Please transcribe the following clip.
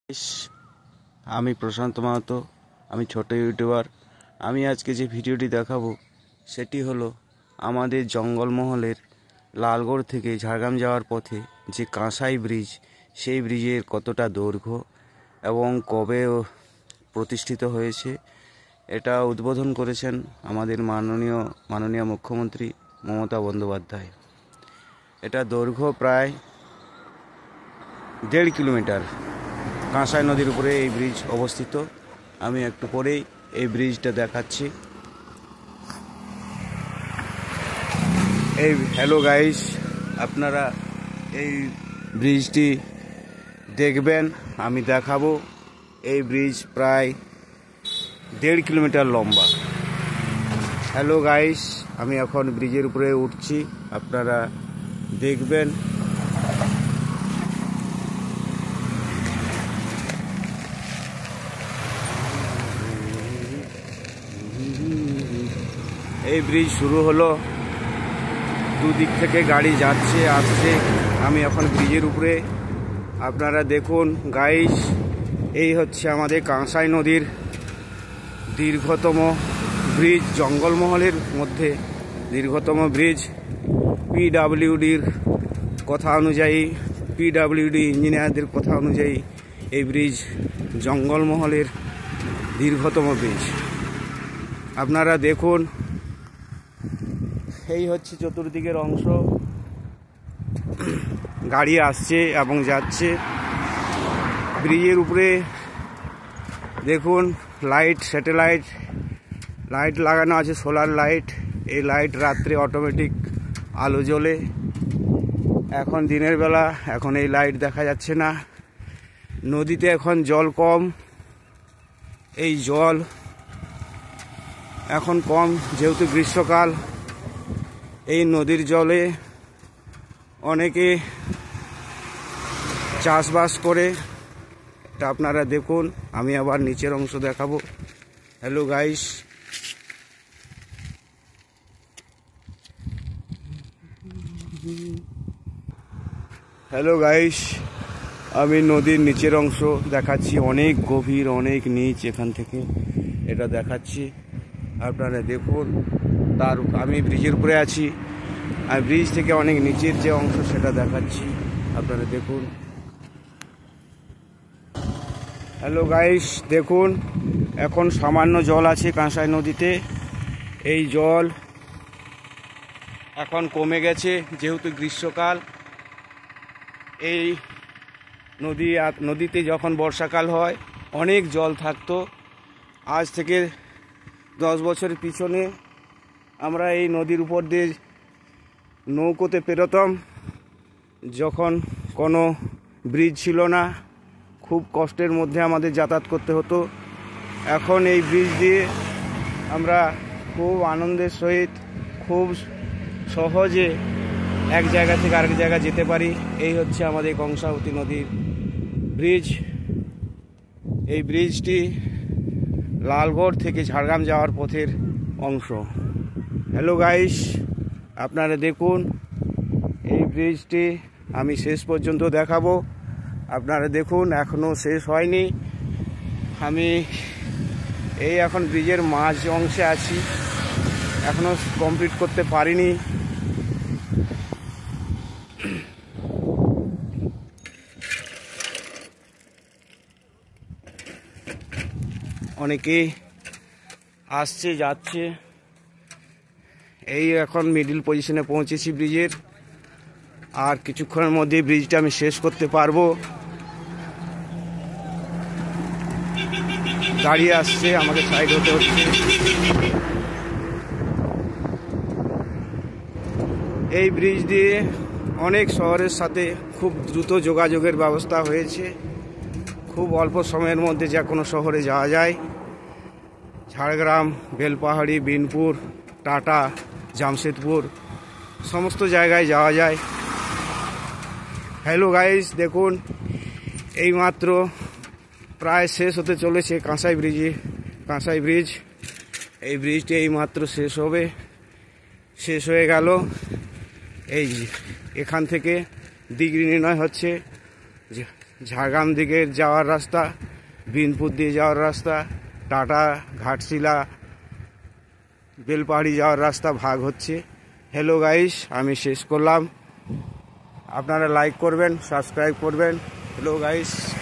ইস, আমি প্রশান্ত মাহাতো। আমি ছোট ইউটিউবার। আমি আজকে যে ভিডিওটি দেখাবো সেটি হলো আমাদের জঙ্গলমহলের লালগড় থেকে ঝাড়গ্রাম যাওয়ার পথে যে কাঁসাই ব্রিজ, সেই ব্রিজের কতটা দৈর্ঘ্য এবং কবে প্রতিষ্ঠিত হয়েছে। এটা উদ্বোধন করেছেন আমাদের মাননীয় মুখ্যমন্ত্রী মমতা বন্দ্যোপাধ্যায়। এটা দৈর্ঘ্য প্রায় 1.5 কিলোমিটার। কাঁসাই নদীর উপরে এই ব্রিজ অবস্থিত। আমি একটু পরেই এই ব্রিজটা দেখাচ্ছি। হ্যালো গাইস, আপনারা এই ব্রিজটি দেখবেন, আমি দেখাবো। এই ব্রিজ প্রায় 1.5 কিলোমিটার লম্বা। হ্যালো গাইস, আমি এখন ব্রিজের উপরে উঠছি, আপনারা দেখবেন। এই ব্রিজ শুরু হলো, দুদিক থেকে গাড়ি যাচ্ছে আসছে। আমি এখন ব্রিজের উপরে, আপনারা দেখুন গাইস। এই হচ্ছে আমাদের কাঁসাই নদীর দীর্ঘতম ব্রিজ, জঙ্গলমহলের মধ্যে দীর্ঘতম ব্রিজ। পিডব্লিউডির কথা অনুযায়ী, পিডব্লিউডি ইঞ্জিনিয়ারদের কথা অনুযায়ী এই ব্রিজ জঙ্গলমহলের দীর্ঘতম ব্রিজ। আপনারা দেখুন, এই হচ্ছে চতুর্দিকের অংশ। গাড়ি আসছে এবং যাচ্ছে। ব্রিজের উপরে দেখুন লাইট, স্যাটেলাইট লাইট লাগানো আছে, সোলার লাইট। এই লাইট রাত্রে অটোমেটিক আলো জ্বলে। এখন দিনের বেলা, এখন এই লাইট দেখা যাচ্ছে না। নদীতে এখন জল কম। এই জল এখন কম যেহেতু গ্রীষ্মকাল। এই নদীর জলে অনেকে চাষবাস করে। এটা আপনারা দেখুন। আমি আবার নিচের অংশ দেখাবো। হ্যালো গাইস, হ্যালো গাইস, আমি নদীর নিচের অংশ দেখাচ্ছি। অনেক গভীর, অনেক নিচ এখান থেকে এটা দেখাচ্ছি, আপনারা দেখুন। আমি ব্রিজের উপরে আছি, আর ব্রিজ থেকে অনেক নিচের যে অংশ সেটা দেখাচ্ছি, আপনারা দেখুন। হ্যালো গাইস, দেখুন এখন সামান্য জল আছে কাঁসাই নদীতে। এই জল এখন কমে গেছে যেহেতু গ্রীষ্মকাল। এই নদীতে যখন বর্ষাকাল হয় অনেক জল থাকতো। আজ থেকে 10 বছরের পিছনে আমরা এই নদীর উপর দিয়ে নৌকোতে পেরোতাম, যখন কোনো ব্রিজ ছিল না। খুব কষ্টের মধ্যে আমাদের যাতায়াত করতে হতো। এখন এই ব্রিজ দিয়ে আমরা খুব আনন্দের সহিত, খুব সহজে এক জায়গা থেকে আরেক জায়গা যেতে পারি। এই হচ্ছে আমাদের কংসাবতী নদীর ব্রিজ। এই ব্রিজটি লালগড় থেকে ঝাড়গ্রাম যাওয়ার পথের অংশ। হ্যালো গাইস, আপনারা দেখুন এই ব্রিজটি আমি শেষ পর্যন্ত দেখাবো। আপনারা দেখুন, এখনও শেষ হয়নি। আমি এখন ব্রিজের মাঝ অংশে আছি, এখনও কমপ্লিট করতে পারিনি। অনেকেই আসছে যাচ্ছে। এই এখন মিডিল পজিশনে পৌঁছেছি ব্রিজের। আর কিছুক্ষণের মধ্যে ব্রিজটা আমি শেষ করতে পারবো। গাড়ি আসছে, আমাকে সাইড হতে হচ্ছে। এই ব্রিজ দিয়ে অনেক শহরের সাথে খুব দ্রুত যোগাযোগের ব্যবস্থা হয়েছে। খুব অল্প সময়ের মধ্যে যে কোনো শহরে যাওয়া যায়। ঝাড়গ্রাম, বেলপাহাড়ি, বিনপুর, টাটা, জামশেদপুর সমস্ত জায়গায় যাওয়া যায়। হ্যালো গাইস, দেখুন এইমাত্র প্রায় শেষ হতে চলেছে কাঁসাই ব্রিজ। এই ব্রিজটি এইমাত্র শেষ হয়ে গেল। এই এখান থেকে দিক নির্ণয় হচ্ছে যে ঝাড়গ্রাম দিকে যাওয়ার রাস্তা, বিনপুর দিয়ে যাওয়ার রাস্তা, টাটা ঘাটশিলা বেলপাহাড়ি যাওয়ার রাস্তা ভাগ হচ্ছে। হ্যালো গাইস, আমি শেষ করলাম। আপনারা লাইক করবেন, সাবস্ক্রাইব করবেন। Hello guys.